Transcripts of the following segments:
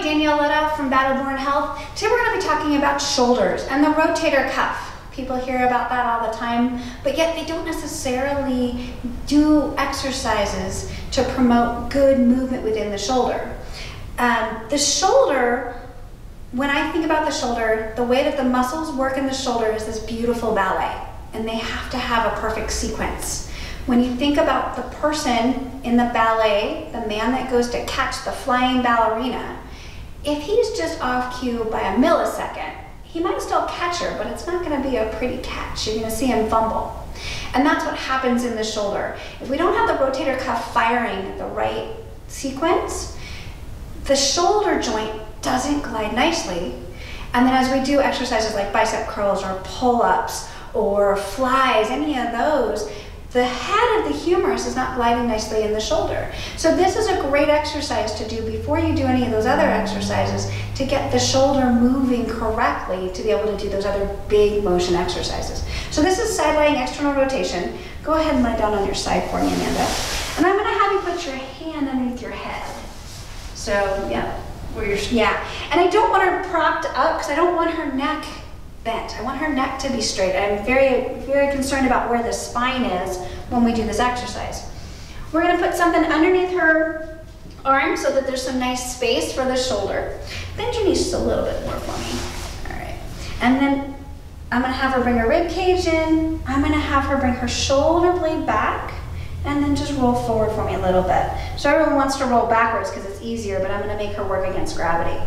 Hi, Daniela from Battleborn Health. Today we're going to be talking about shoulders and the rotator cuff. People hear about that all the time, but yet they don't necessarily do exercises to promote good movement within the shoulder. The shoulder, when I think about the shoulder, the way that the muscles work in the shoulder is this beautiful ballet, and they have to have a perfect sequence. When you think about the person in the ballet, the man that goes to catch the flying ballerina, if he's just off cue by a millisecond, he might still catch her, but it's not going to be a pretty catch. You're going to see him fumble. And that's what happens in the shoulder. If we don't have the rotator cuff firing at the right sequence, the shoulder joint doesn't glide nicely. And then as we do exercises like bicep curls or pull-ups or flies, any of those, the head of the humerus is not gliding nicely in the shoulder. So this is a great exercise to do before you do any of those other exercises to get the shoulder moving correctly to be able to do those other big motion exercises. So this is side lying external rotation. Go ahead and lie down on your side for me, Amanda. And I'm gonna have you put your hand underneath your head. So yeah, and I don't want her propped up because I don't want her neck bent. I want her neck to be straight. I'm very, very concerned about where the spine is when we do this exercise. We're going to put something underneath her arm so that there's some nice space for the shoulder. Bend your knees just a little bit more for me. All right. And then I'm going to have her bring her rib cage in. I'm going to have her bring her shoulder blade back and then just roll forward for me a little bit. So everyone wants to roll backwards because it's easier, but I'm going to make her work against gravity.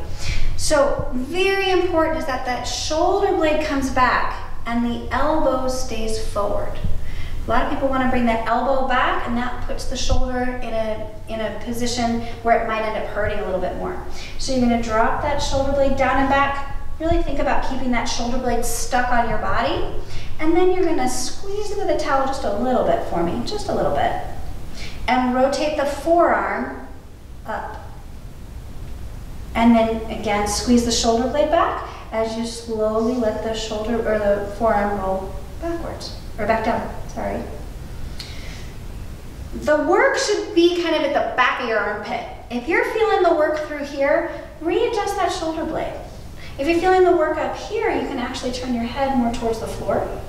So very important is that that shoulder blade comes back and the elbow stays forward. A lot of people want to bring that elbow back, and that puts the shoulder in a position where it might end up hurting a little bit more. So you're going to drop that shoulder blade down and back. Really think about keeping that shoulder blade stuck on your body. And then you're going to squeeze it with a towel just a little bit for me, just a little bit. And rotate the forearm up. And then again, squeeze the shoulder blade back as you slowly let the shoulder or the forearm roll backwards, or back down, sorry. The work should be kind of at the back of your armpit. If you're feeling the work through here, readjust that shoulder blade. If you're feeling the work up here, you can actually turn your head more towards the floor,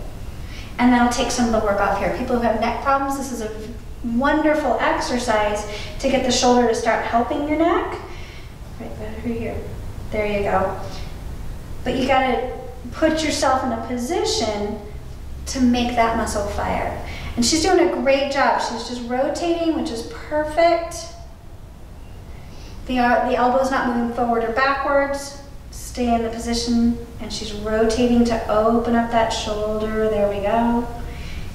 and that'll take some of the work off here. People who have neck problems, this is a wonderful exercise to get the shoulder to start helping your neck. Right over here. There you go. But you gotta put yourself in a position to make that muscle fire. And she's doing a great job. She's just rotating, which is perfect. The elbow's not moving forward or backwards. Stay in the position, and she's rotating to open up that shoulder. There we go.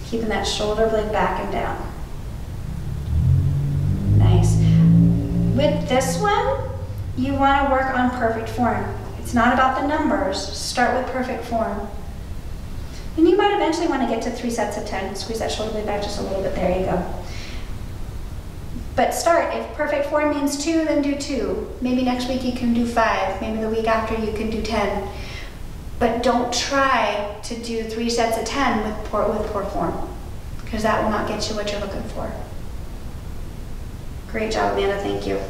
Keeping that shoulder blade back and down. Nice. With this one, you want to work on perfect form. It's not about the numbers. Start with perfect form. And you might eventually want to get to 3 sets of 10. Squeeze that shoulder blade back just a little bit. There you go. But start. If perfect form means 2, then do 2. Maybe next week you can do 5. Maybe the week after you can do 10. But don't try to do 3 sets of 10 with poor form, because that will not get you what you're looking for. Great job, Amanda. Thank you.